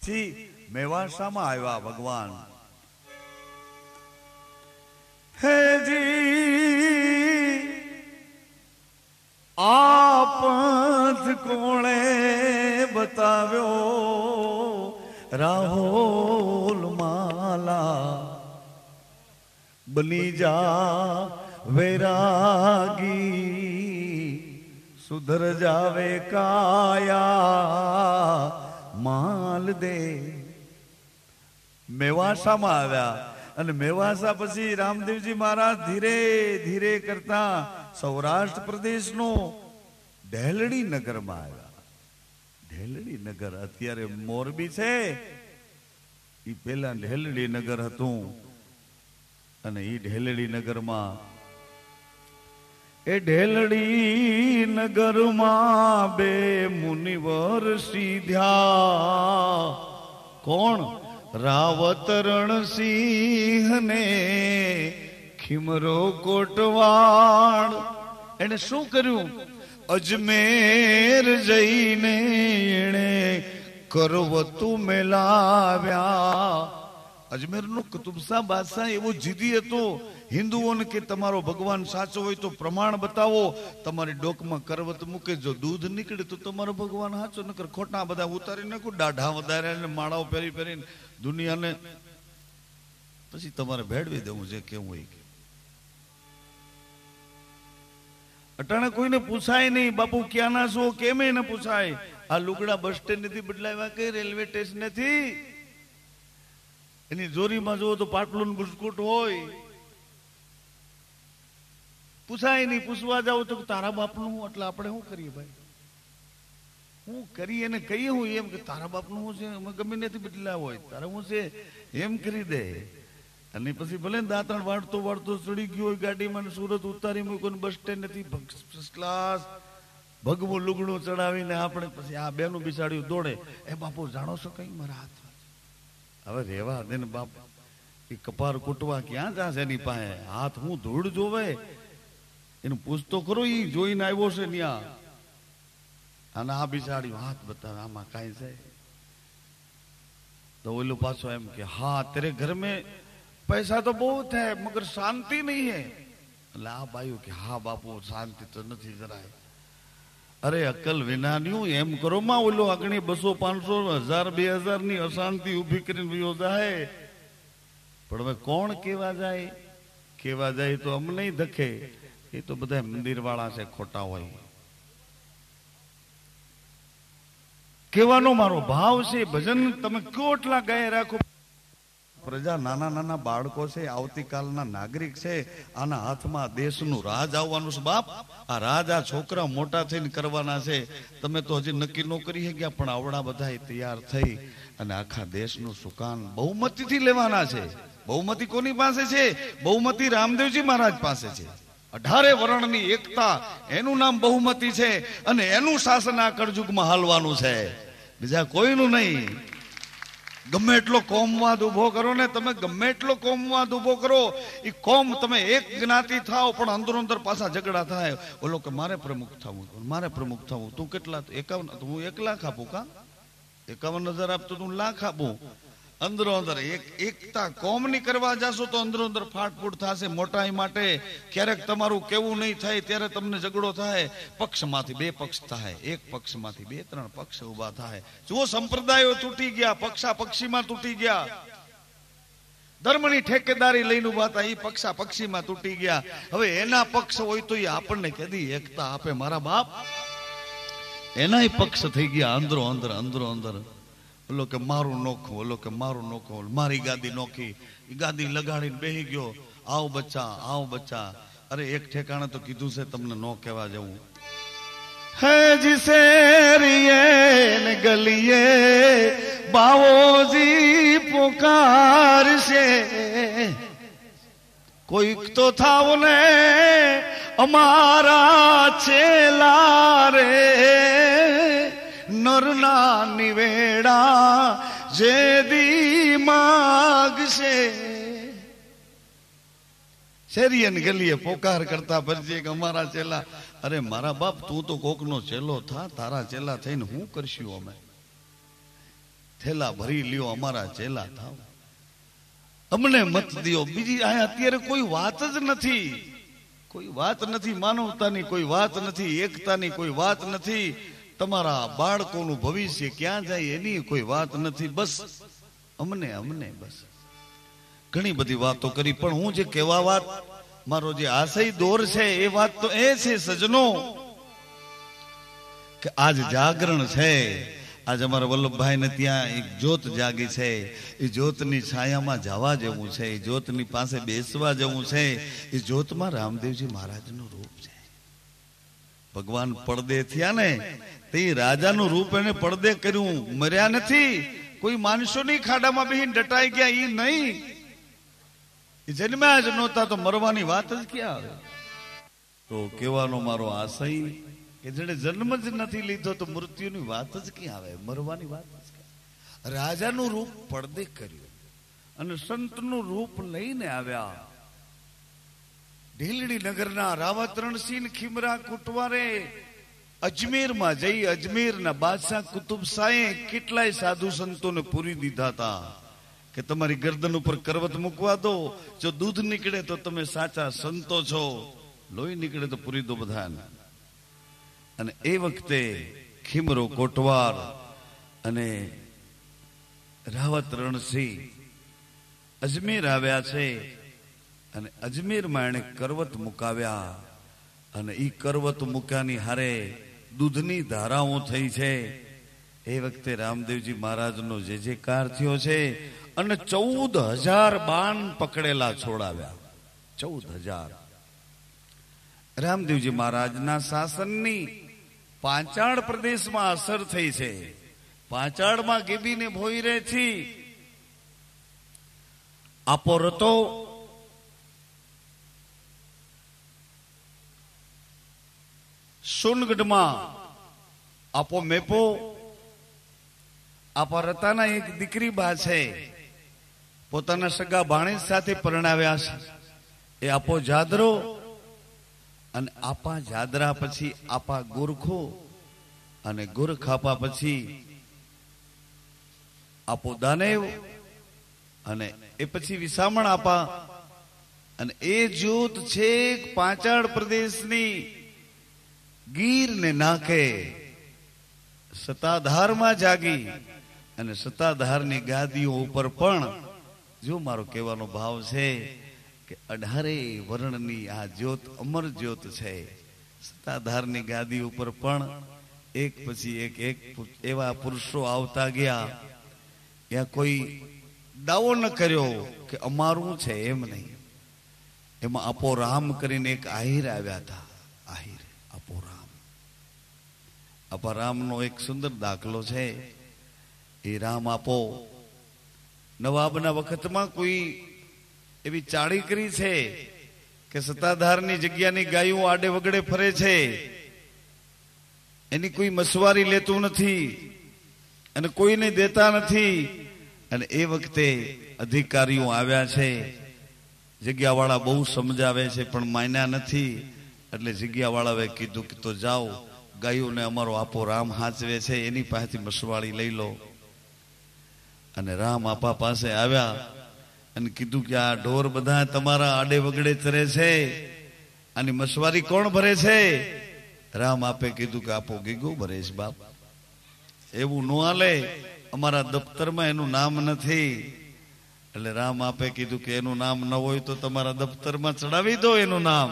પછી મેવાસામાં આવ્યા ભગવાન. હેજી આ પંથ કોણે બતાવ્યો? રાહોલ માલા બની જા વૈરાગી, સુધર જાવે કાયા માલ દે. મેવાસામાં આવ્યા અને મેવાસા પછી રામદેવજી મહારાજ ધીરે ધીરે કરતા સૌરાષ્ટ્ર પ્રદેશનો ઢેલડી નગરમાં આવ્યા. ઢેલડી નગર અત્યારે મોરબી છે, એ પેલા ઢેલડી નગર હતું. અને એ ઢેલડી નગરમાં એ ઢેલડી નગરમાં બે મુનિવર સીધ્યા. કોણ? રાવત રણસિંહ ને ખીમરો કોટવાડ. એને શું કર્યું? અજમેર જઈને એને કરવતું મેલાવ્યા. અજમેરનો કુતુબશા બાદશાહ એવો જીદી હતો હિન્દુઓને કે તમારો ભગવાન સાચો હોય તો પ્રમાણ બતાવો. તમારી ડોકમાં કરવત મૂકે, જો દૂધ નીકળે તો તમારો ભગવાન સાચો, નકર ખોટા બધા ઉતારી નાખો, દાઢા વધારે માળાઓ પહેરી પહેરીને દુનિયાને પછી તમારે ભેળવી દેવું છે કેવું હોય. અટાણે કોઈને પૂછાય નહીં, બાપુ ક્યાં ના છો કેમ એને પૂછાય. આ લુગડા બસ સ્ટેન્ડ નથી બદલાવ્યા કે રેલવે સ્ટેશન નથી? એની જોરીમાં જુઓ તો પાટલું બુસ્કુટ હોય. પૂછાય નહીં. પૂછવા જાવ તો તારા બાપનું હું, એટલે આપણે શું કરીએ ભાઈ? હું કરી એને કહીએ હું એમ કે તારા બાપનું શું છે, અમે ગમે નથી બદલાવ હોય, તારા શું છે એમ કરી દે. અને પછી ભલે દાંતણ વાળતો વાળતો ચડી ગયો હોય ગાડીમાં, સુરત ઉતારી મૂક્યો, બસ સ્ટેન્ડ નથી, ફર્સ્ટ ક્લાસ ભગવું લુગડું ચડાવીને આપણે પછી આ બેનું બિસાડ્યું દોડે. એ બાપુ જાણો છો કઈ મારા હાથ? હવે રેવા દે ને બાપ, એ કપાર કૂટવા ક્યાં જાશે એની પાસે? હાથ હું ધૂળ જોવે એનું પૂછતો ખરો, એ જોઈને આવ્યો છે ત્યાં. અને આ બિચાડ્યું હાથ બતાવે, આમાં કાંઈ છે? તો ઓલો પાછો એમ કે હા તેરે ઘર મેં પૈસા તો બહુ है मगर शांति नहीं है. એટલે આ બાયું કે હા બાપુ શાંતિ તો નથી જરાય. અરે અકલ વિનાન્યું એમ કરો માં, ઓલો આગળ 200 500 1000 2000 ની અશાંતિ ઉભી કરીને વિયો જાય. પણ હવે કોણ કેવા જાય? કેવા જાય તો અમને ધકે, એ તો બધા મંદિર વાળા છે, ખોટા હોય. કહેવાનો મારો ભાવ છે, ભજન તમે કેટલા ગાય રાખો. પ્રજા નાના નાના બાળકો છે, આવતીકાલના નાગરિક છે, આના હાથમાં દેશનું રાજ આવવાનું છે. બાપ આ રાજ આ છોકરા મોટા થઈને કરવાના છે. તમે તો હજી નક્કી ન કરી ગયા, પણ આવડા બધા તૈયાર થઈ અને આખા દેશનું સુકાન બહુમતીથી લેવાના છે. બહુમતી કોની પાસે છે? બહુમતી રામદેવજી મહારાજ પાસે છે. 18 વર્ણની એકતા, એનું નામ બહુમતી છે. અને એનું શાસન આ કળયુગમાં હાલવાનું છે, બીજા કોઈનું નહીં. ગમે એટલો કોમવાદ ઉભો કરો ને તમે, ગમે એટલો કોમવાદ ઉભો કરો, એ કોમ તમે એક જ્ઞાતિ થાવ પણ અંદરો અંદર પાછા ઝઘડા થાય. ઓલો કે મારે પ્રમુખ થવું, મારે પ્રમુખ થવું, તું કેટલા? 51. હું 1 લાખ આપું. કા 51,000 આપતો તું લાખ આપું. અંદરો અંદર એકતા કોમની કરવા જશો તો અંદરો અંદર ફાટફૂટ થશે. મોટાઈ માટે ક્યારેક તમારું કેવું નહીં થાય ત્યારે તમને ઝઘડો થાય. પક્ષમાંથી 2 પક્ષ થાય, એક પક્ષમાંથી 2-3 પક્ષ ઉભા થાય. જુઓ સંપ્રદાયો તૂટી ગયા, પક્ષીમાં તૂટી ગયા. ધર્મની ઠેકેદારી લઈને ઉભા હતા, એ પક્ષીમાં તૂટી ગયા. હવે એના પક્ષ હોય તો એ આપણને કદી એકતા આપે? મારા બાપ એનાય પક્ષ થઈ ગયા અંદરો અંદર. ઓલો કે મારું નોખું, ઓલો કે મારું નોખું, મારી ગાદી નોખી, એ ગાદી લગાડીને બેહી ગયો. આવ બચ્ચા. અરે એક ઠેકાણે તો કીધું છે તમને નો કહેવા જવું. હે જીસે રીએ ને ગલીએ બાવોજી પુકાર છે, કોઈક તો થાવ ને અમારા ચેલા રે. નરના નિવેડા જે દી માગશે. શેરીએ ને ગલીએ પોકાર કરતા ભરજે કે અમારા ચેલા. અરે મારા બાપ તું તો કોકનો ચેલો થા, તારા ચેલા થઈને હું કરશું અમે? થેલા ભરી લ્યો અમારા ચેલા થાવ, અમને મત દિયો. બીજી અહીંયા અત્યારે કોઈ વાત જ નથી, કોઈ વાત નથી, માનવતાની કોઈ વાત નથી, એકતાની કોઈ વાત નથી, તમારા બાળકોનું ભવિષ્ય ક્યાં જાય એની કોઈ વાત નથી. બસ અમને અમને બસ ઘણી બધી વાતો કરી, પણ હું જે કહેવા વાત મારો જે આશય દોર છે એ વાત તો એ છે સજનો કે આજ જાગરણ છે. આજ અમારા વલ્લભભાઈ ને ત્યાં એક જ્યોત જાગી છે. એ જ્યોતની છાયામાં જવા જેવું છે, એ જ્યોતની પાસે બેસવા જેવું છે. એ જ્યોતમાં રામદેવજી મહારાજનું રૂપ છે. ભગવાન પડદે થયા ને તે રાજાનું રૂપ એને પડદે કર્યું. મર્યા નથી, કોઈ માણસોની ખાડામાં બેહીને ડટાઈ ગયા એ નહીં. એ જન્મ્યા જ નહોતા તો મરવાની વાત જ ક્યાં આવે. તો કહેવાનો મારો આશય કે જેને જન્મ જ નથી લીધો તો મૃત્યુની વાત જ ક્યાં આવે, મરવાની વાત જ ક્યાં. રાજાનું રૂપ પડદે કર્યું અને સંતનું રૂપ લઈને આવ્યા. ઢીલડી નગરના રાવત રણસિંહ ખીમરા કુટવારે અજમેરમાં જઈ અજમેરના બાદશાહ કુતુબ શાહે કેટલાય સાધુ સંતોને પૂરી દીધા હતા કે તમારી ગરદન ઉપર કરવત મૂકવા દો, જો દૂધ નીકળે તો તમે સાચા સંતો છો, લોહી નીકળે તો પૂરી દો બધાને. અને એ વખતે ખીમરો કોટવાર અને રાવત રણસિંહ અજમેર આવ્યા છે અને અજમેરમાં એને કરવત મુકાવ્યા. અને ઈ કરવત મુક્યાની હારે દૂધની ધારાઓ થઈ છે. એ વખતે રામદેવજી મહારાજનો જે કાર થયો છે અને 14,000 બાણ પકડેલા છોડાવ્યા. 14,000. રામદેવજી મહારાજના શાસનની પાંચાળ પ્રદેશમાં અસર થઈ છે. પાંચાળમાં ગીબીને ભોઈ રહે છે. આપો રતો સોનગઢમાં આપો મેપો. આપા રતાના એક દીકરી બા છે, પોતાના સગા ભાણેજ સાથે પરણાવ્યા છે. એ આપો જાદરો અને આપા જાદરા પછી આપા ગુરખો અને ગુરખાપા પછી આપો દાનેવ અને એ પછી વિસામણ આપા. અને એ જ્યોત છે પાંચાળ પ્રદેશની ગીર ને નાકે સતાધારમાં જાગી. અને સતાધારની ગાદીઓ ઉપર પણ જો મારો કહેવાનો ભાવ છે કે 18 વર્ણની આ જ્યોત અમર જ્યોત છે. સતાધારની ગાદી ઉપર પણ એક પછી એક એવા પુરુષો આવતા ગયા. ત્યાં કોઈ દાવો ન કર્યો કે અમારું છે, એમ નહીં. એમાં આપો રામ કરીને એક આહિર આવ્યા હતા. આહિર આપો રામ. આપા રામનો એક સુંદર દાખલો છે. એ રામ આપો નવાબના વખતમાં કોઈ એવી ચાળી કરી છે કે સત્તાધારની જગ્યાની ગાયો આડે વગડે ફરે છે, એની કોઈ મસવારી લેતું નથી અને કોઈને દેતા નથી. અને એ વખતે અધિકારીઓ આવ્યા છે. જગ્યાવાળા બહુ સમજાવે છે પણ માન્યા નથી. એટલે જગ્યાવાળાએ કીધું કે તો જાઓ, ગાયોને અમારો આપો રામ હાચવે છે, એની પાસેથી મસવાળી લઈ લો. અને રામ આપા પાસે આવ્યા અને કીધું કે આ ઢોર બધા તમારા આડે વગડે ચરે છે, આની મસવારી કોણ ભરે છે? રામ આપે કીધું કે આપો ગીગો ભરે છે બાપ, એવું ન હાલે, અમારા દફતરમાં એનું નામ નથી. એટલે રામ આપે કીધું કે એનું નામ ન હોય તો તમારા દફતરમાં ચડાવી દો એનું નામ.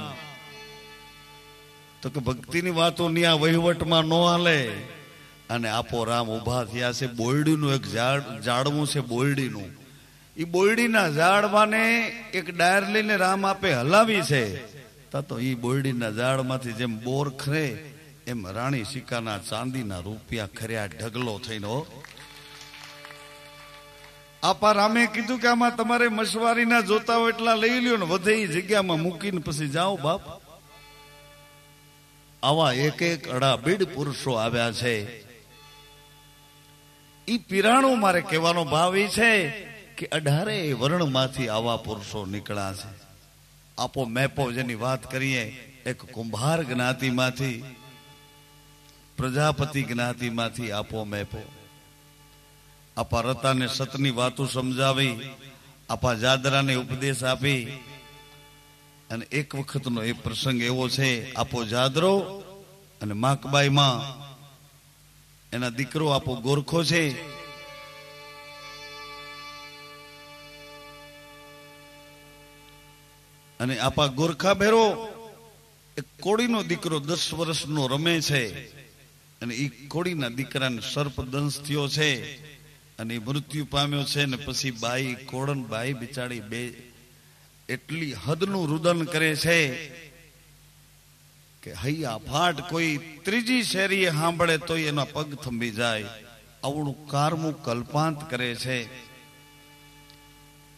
તો કે ભક્તિની વાતો ની આ વહીવટમાં ન હાલે. અને આપો રામ ઉભા થયા છે. બોરડીનું એક ઝાડવું છે, બોરડીનું. એ બોરડીના ઝાડવાને એક ડાયર લઈને રામ આપે હલાવી છે. તો એ બોરડીના ઝાડમાંથી જેમ બોર ખરે એમ રાણી સિક્કાના ચાંદીના રૂપિયા ખર્યા ઢગલો થઈને. આપા રામે કીધું કે આમાં તમારે મસવારી ના જોતા હોય એટલા લઈ લ્યો ને વધે એ જગ્યામાં મૂકીને પછી જાઓ બાપ. આવા એક એક અડાબીડ પુરુષો આવ્યા છે. ઈ પીરાણું મારે કહેવાનો ભાવ એ છે કે 18 વર્ણમાંથી આવા પુરુષો નીકળ્યા છે. આપો મેપો જેની વાત કરીએ, એક કુંભાર જ્ઞાતિમાંથી, પ્રજાપતિ જ્ઞાતિમાંથી આપો મેપો. આપા રતાને સતની વાતો સમજાવી, આપા જાદરાને ઉપદેશ આપી. અને એક વખતનો એ પ્રસંગ એવો છે, આપો જાદરો અને માકબાઈમાં એના દીકરો આપો ગોરખો છે. અને આપા ગોરખા ભેરો એક કોળીનો દીકરો 10 વર્ષનો રમે છે. અને એ કોળીના દીકરાને સર્પદંશ થયો છે અને એ મૃત્યુ પામ્યો છે. ને પછી બાઈ કોળન બાઈ બિચારી બે એટલી હદનું રુદન કરે છે કે હૈયા ફાટ કોઈ ત્રીજી શેરીએ સાંભળે તો એના પગ થંભી જાય. આવડું કારમું કલ્પાંત કરે છે.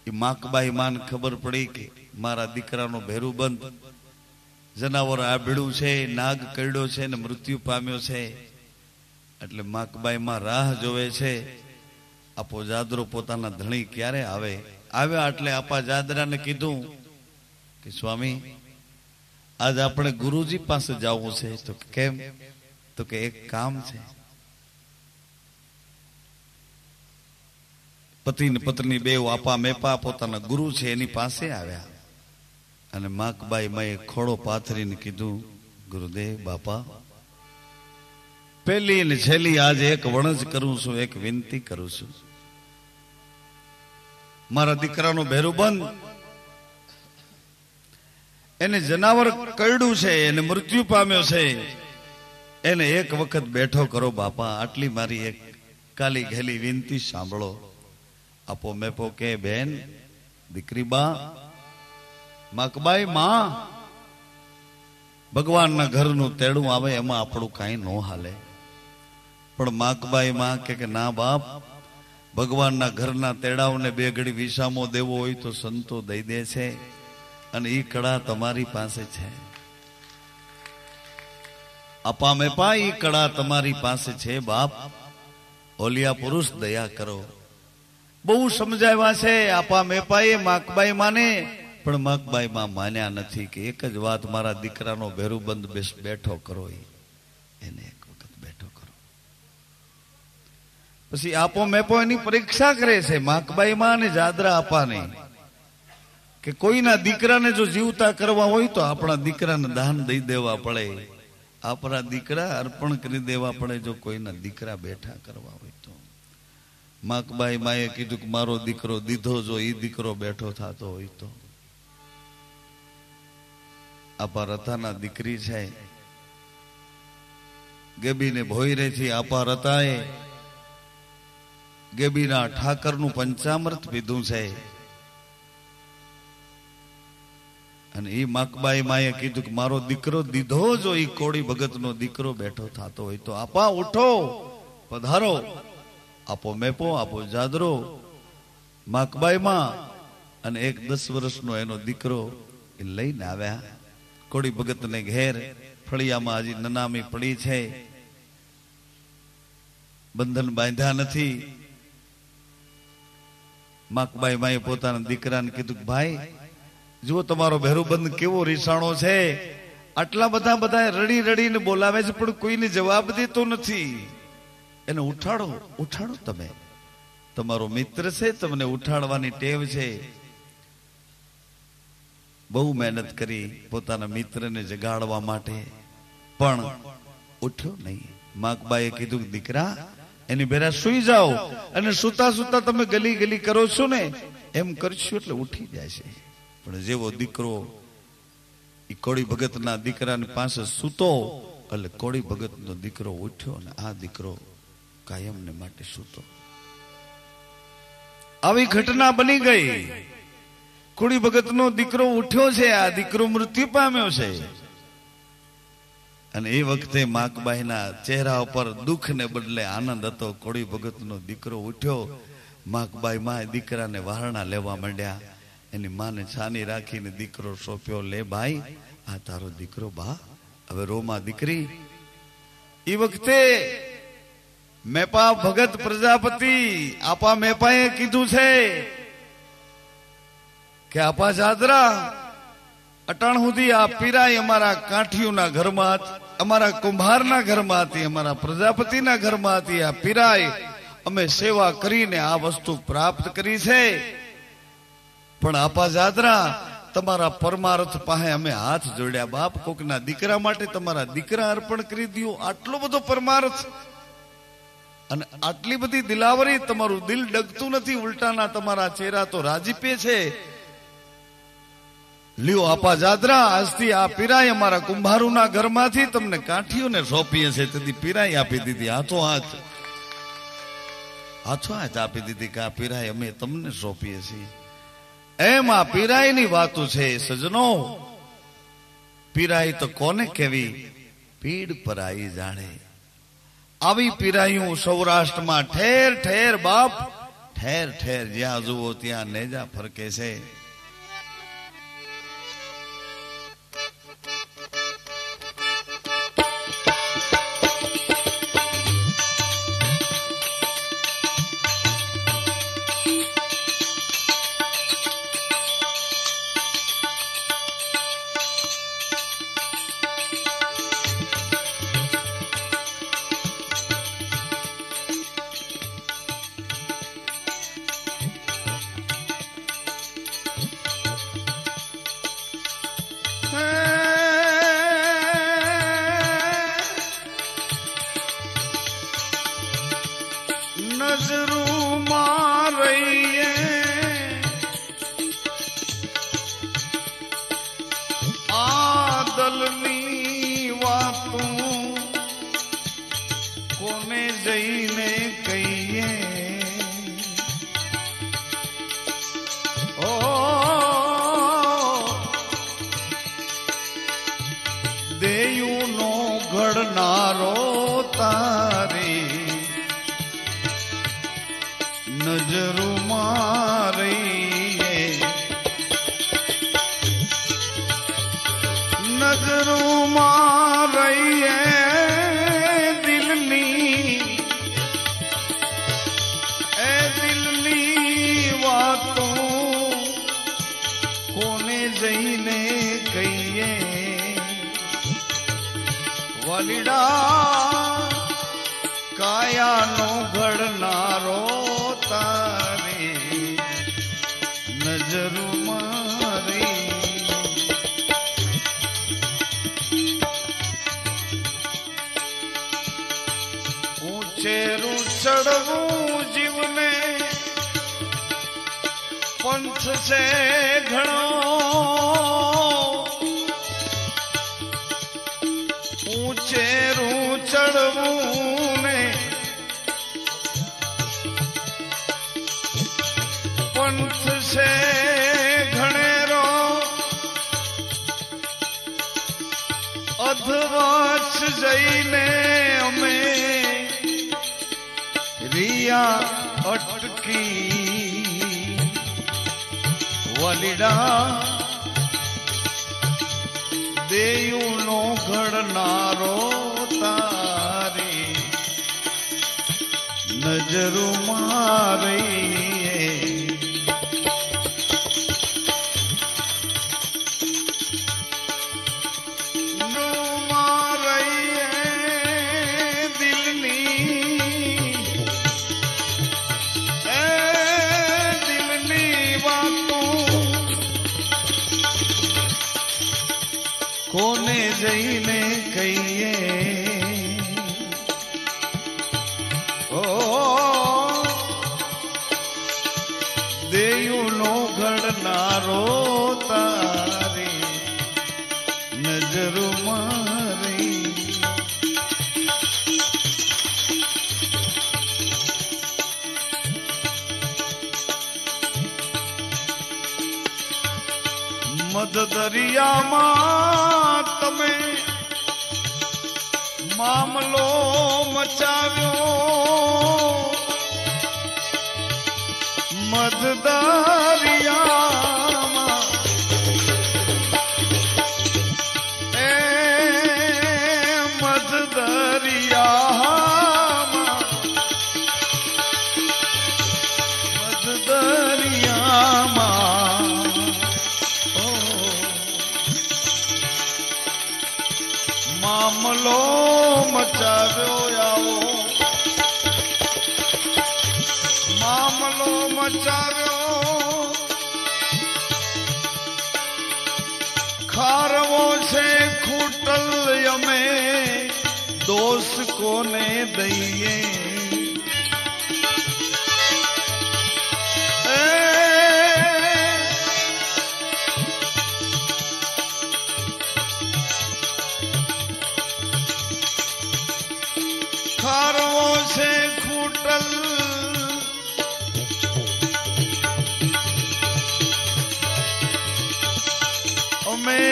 એ માકબાઈ માન ખબર પડી કે મારા દીકરાનો ભેરુબંધ જનાવર આભળ્યું છે, નાગ કરડ્યો છે ને મૃત્યુ પામ્યો છે. એટલે માકબાઈ માં રાહ જોવે છે. આપો જાદરો પોતાના ધણી ક્યારે આવ્યા. એટલે આપા જાદરાને કીધું કે સ્વામી, આજ આપણે ગુરુજી પાસે જવું છે. તો કેમ? તો કે એક કામ છે. પતિ ને પત્ની બે આપા મેપા પોતાના ગુરુ છે એની પાસે આવ્યા. અને માકબાઈ માએ ખોળો પાથરીને કીધું, ગુરુદેવ બાપા, પહેલી ને છેલ્લી આજે એક વણજ કરું છું, એક વિનંતી કરું છું. મારા દીકરાનો ભેરુબંધ એને જનાવર કરડ્યું છે, એને મૃત્યુ પામ્યો છે, એને એક વખત બેઠો કરો બાપા. આટલી મારી એક કાલી ઘેલી વિનંતી સાંભળો. આપો મેપો કે બેન, દીકરી બા, માકબાઈ માં, ભગવાનના ઘરનું તેડું આવે એમાં આપણું કાંઈ ન હાલે. પણ માકબાઈ માં કે ના બાપ, ભગવાનના ઘરના તેડાવને બે ઘડી વિસામો દેવો હોય તો સંતો દઈ દે છે. અને ઈ કળા તમારી પાસે છે. આપા મેપા, ઈ કળા તમારી પાસે છે બાપ. ઓલિયા પુરુષ દયા કરો. બહુ સમજાવ્યા છે આપા મેપાએ માકબાઈ માને, પણ માકબાઈ માં માન્યા નથી. કે એક જ વાત, મારા દીકરાનો ભેરુબંધ બેઠો કરો, એને એક વખત બેઠો કરો. પછી આપો મેપો એની પરીક્ષા કરે છે, માકબાઈ માં અને જાદરા આપાને, કે કોઈના દીકરાને જો જીવતા કરવા હોય તો આપણા દીકરાને દાન દઈ દેવા પડે, આપણા દીકરા અર્પણ કરી દેવા પડે. જો કોઈના દીકરા બેઠા કરવા હોય તો માકબાઈ માએ કીધું કે મારો દીકરો દીધો, જો એ દીકરો બેઠો થતો હોય તો. આપા રતાના દીકરી છે. ગેબીને ભોયરેથી આપા રતાએ ગેબીના ઠાકરનું પંચામૃત પીધું છે. અને એ માકબાઈ માએ કીધું કે મારો દીકરો દીધો, જો એ કોળી ભગતનો દીકરો બેઠો થતો હોય તો આપા ઉઠો, પધારો. આપો મેપો, આપો જાદરો, માકબાઈ માં અને એક 10 વર્ષનો એનો દીકરો એ લઈને આવ્યા. કોળી ભગત ને ઘેર ફળિયામાં હજી નનામી પડી છે, બંધન બાંધ્યા નથી. માકબાઈ માએ પોતાના દીકરાને કીધું, ભાઈ જુઓ તમારો ભેરુબંધ કેવો રીસાણો છે. આટલા બધા રડી રડીને બોલાવે છે, પણ કોઈને જવાબ દેતો નથી. એને ઉઠાડો, ઉઠાડો. તમે તમારો મિત્ર છે, તમને ઉઠાડવાની ટેવ છે. બહુ મહેનત કરી પોતાના મિત્રને જગાડવા માટે, પણ ઉઠ્યો નહીં. માકબાઈએ કીધું, દીકરા એની ભેરા સુઈ જાઓ, અને સુતા સુતા તમે ગલી ગલી કરો છો ને, એમ કરશું એટલે ઉઠી જાય છે. પણ જેવો દીકરો એ કોળી ભગતના દીકરાની પાસે સૂતો, એટલે કોળી ભગતનો દીકરો ઉઠ્યો ને આ દીકરો કાયમને માટે સૂતો. આવી ઘટના બની ગઈ. કોળી ભગતનો દીકરો ઉઠ્યો છે, આ દીકરો મૃત્યુ પામ્યો છે. અને એ વખતે માકબાઈના ચહેરા ઉપર દુઃખ ને બદલે આનંદ હતો. કોળી ભગતનો દીકરો ઉઠ્યો. માકબાઈ માં દીકરાને વારણા લેવા માંડ્યા. એની માને છાની રાખીને દીકરો સોંપ્યો. લે ભાઈ, આ તારો દીકરો. બા હવે રોમાં દીકરી. એ વખતે મેપા ભગત પ્રજાપતિ આપા મેપાએ કીધું છે કે આપા જાદરા, અટાણ સુધી આ પીરાય અમારા કાઠીઓના ઘરમાં, અમારા કુંભારના ઘરમાં હતી, અમારા પ્રજાપતિના ઘરમાં હતી. આ પીરાય અમે સેવા કરીને આ વસ્તુ પ્રાપ્ત કરી છે, પણ આપા જાદરા તમારા પરમાર્થ પાસે અમે હાથ જોડ્યા. બાપ, કોકના દીકરા માટે તમારા દીકરા અર્પણ કરી દો. આટલો બધો પરમાર્થ અને આટલી બધી દિલાવરી, તમારું દિલ ડગતું નથી, ઉલટાના તમારા ચહેરા તો રાજીપે છે. લ્યો આપા જાદરા, આજથી આ પીરાઈ અમારા કુંભારુના ઘરમાંથી તમને કાઠીઓને સોંપીએ છે. તેથી પીરાઈ આપી દીધી, હાથો હાથ આપી દીધી કે આ પીરાઈ અમે તમને સોંપીએ છીએ. એમ આ પીરાઈની વાતો છે સજનો. પીરાઈ તો કોને કેવી? પીડ પરાઈ જાણે. આવી પીરાયું સૌરાષ્ટ્રમાં ઠેર ઠેર બાપ, ઠેર ઠેર જ્યાં જુઓ ત્યાં નેજા ફરકે છે. નજરું મારઈએ આદલની વાતું કોને જઈને કહીએ. ઓ દેયું નો ઘડનારો તારી નજરું મારઈએ. નજરું મારઈએ દિલની વાતો કોને જઈને કહીએ. વલીડા કાયાનો ઘડનારો તારી નજરું મારી. ઊંચેરું ચડવું જીવને પંથ છે ઘણો. ઊંચેરું ચડવું ને પંથ છે ઘણેરો. અધવચ જઈને અમે રિયા અટકી. વલીડા દેયું નો ઘડનારો તારી નજરું મારઈએ. કોને જઈને કહીએ. ઓ દેયું નો ઘડનારો તારી નજરું મારી. મધ દરિયામાં તમે મામલો મચાવ્યો. મધ દરિયામાં મધ દરિયામાં મધ દરિયામાં મામલો મચાવ્યો. આવો મામલો મચાવ્યો ખારવો છે ખૂટલ અમે દોષ કોને દઈએ ખારવો છે ખૂટલ અમે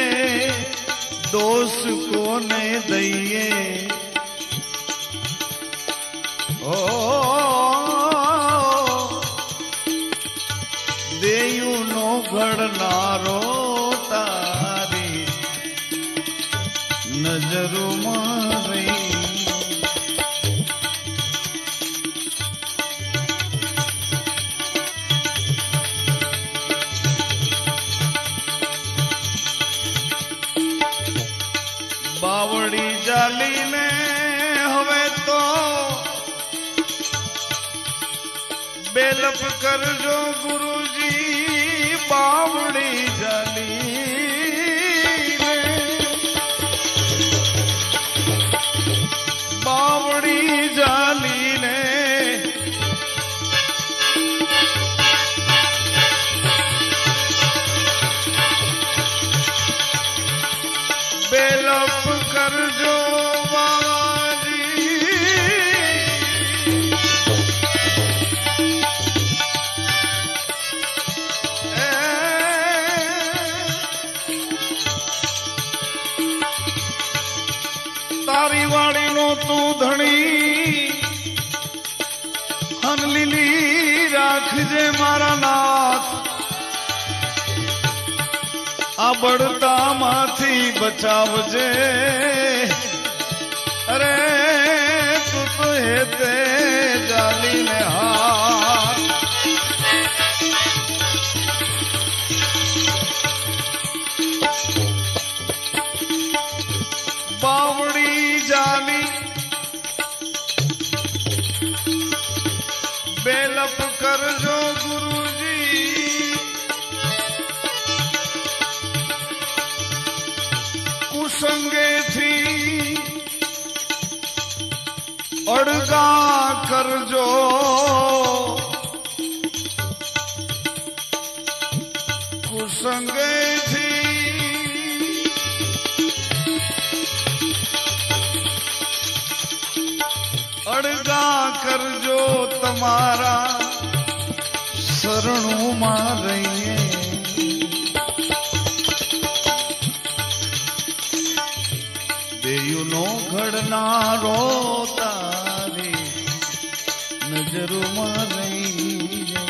દોષ કોને દઈએ ઓ દેયું નો ઘડનારો તારી નજરોમાં રહી બાવડી જાલીને હવે તો બેલપ કરજો ગુરુજી બાવડી જાલીને બાવડી જાલીને બેલપ કરજો તારી વાડીનો તું ધણી હન લીલી રાખજે મારા નાથ આ બળતામાંથી બચાવજે અરે તું તો હેતે જાલીને હાથ બાવડી જાલી બેલપ કરજો ગુરુજી કુસંગેથી અડગા કરજો કુસંગેથી અડગા કરજો તમારા શરણોમાં રહીએ દેયુનો ઘડનારો તારી નજરોમાં રહીએ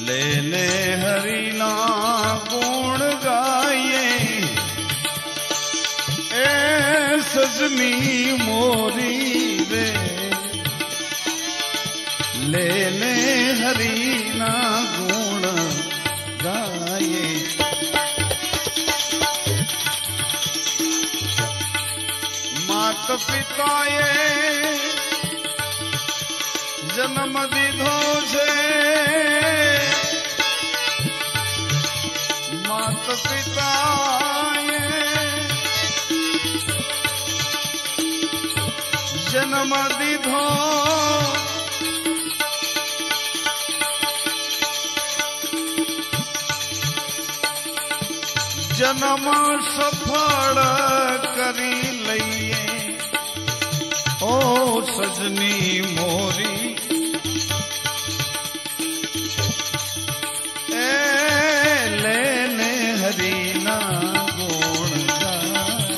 લેને હરિના ગુણ ગાઈએ એ સજની મોરી રે લેને હરિના ગુણ ગાઈએ માત પિતાએ જન્મ દીધો છે માત પિતાએ જન્મ દીધો જન્મ સફળ કરી લઈએ ઓ સજની મોરી એ લેને હરિના ગુણ ગાઈએ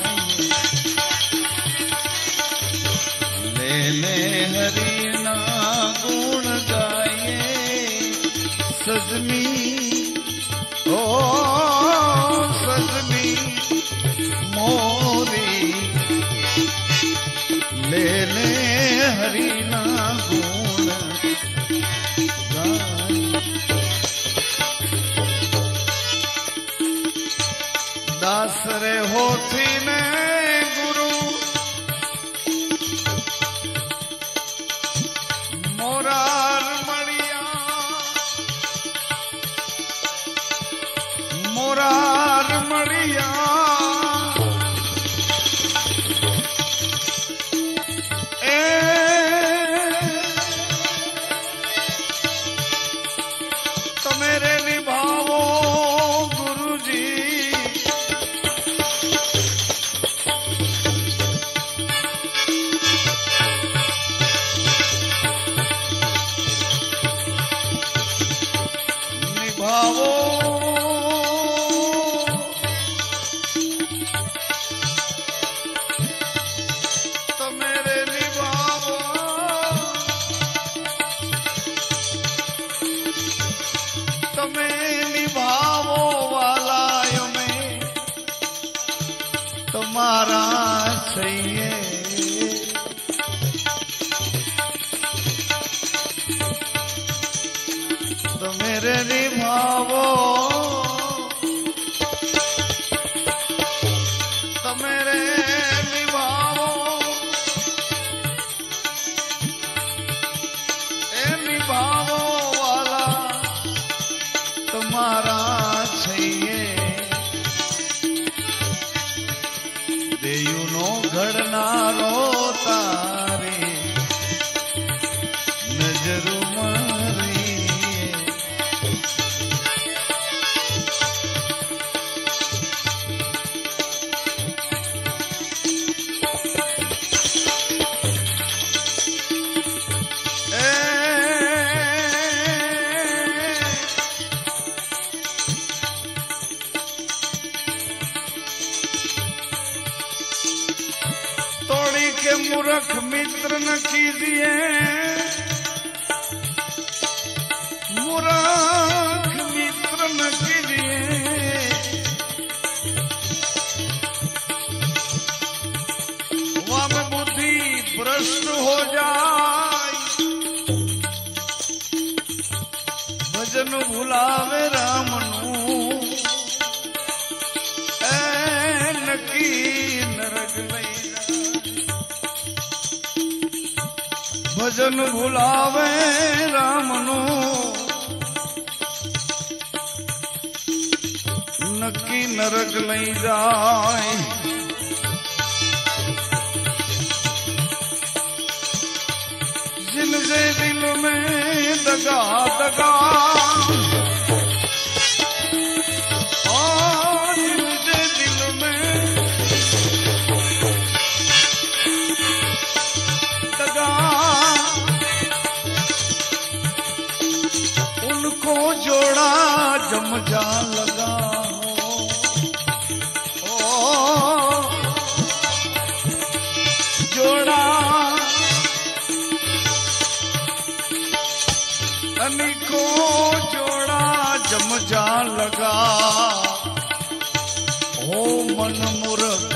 લેને હરિના ગુણ ગાઈએ સજની ઓ સજની મોરી લેને હરિના ગુણ દાસરે હોથી ને ગુરુ મોરાર મળિયા એ તમે રે નિભાવો ગુરુજી નિભાવો તમે નિભાવો વાલા અમે તમારા છીએ તમે રે નિભાવો તમે રે નિભાવો એ નિભાવો તમારા છીએ દેયુનો ઘડનારો તારે નજર મારી तोड़ी के मूर्ख मित्र न कीजिए मूर्ख मित्र न कीजिए वह में बुद्धि भ्रष्ट हो जाए भजन भुलावे राम नकी नरक नहीं भजन भुलावे राम नक्की नरक नहीं जाए जिनसे दिल में दगा दगा जिनसे दिल में दगा उनको जोड़ा जमजा लगा जोड़ा अनिको जोड़ा जमजा लगा हो मन मूर्ख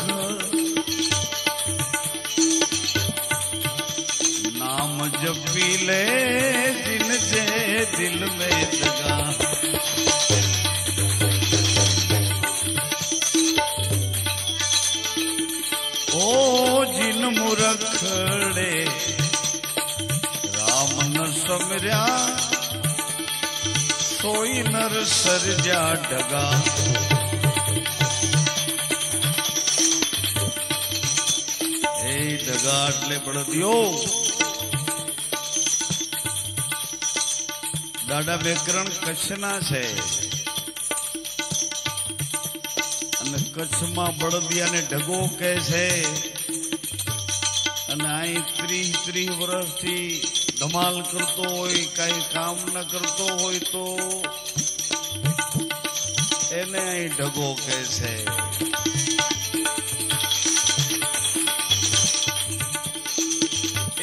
नाम जपी ले जिनसे दिल में दगा ओ जिन मूर्खड़े राम न समर्या सोई नर सरजा डगा ए डगा એટલે બળદિયો દાદા વ્યાકરણ કચ્છના છે અને કચ્છમાં બળદિયાને ઢગો કહે છે અને અહીં 30 વર્ષથી ધમાલ કરતો હોય કઈ કામ ન કરતો હોય તો એને અહીં ઢગો કહે છે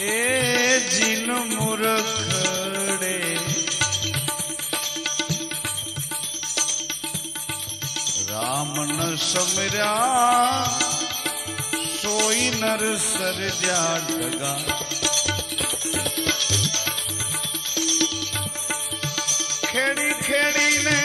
એ જીન મૂર્ખડે રામ ન સમર્યા સોઈ નર સરજા ઢગા ખેડી ખેડીને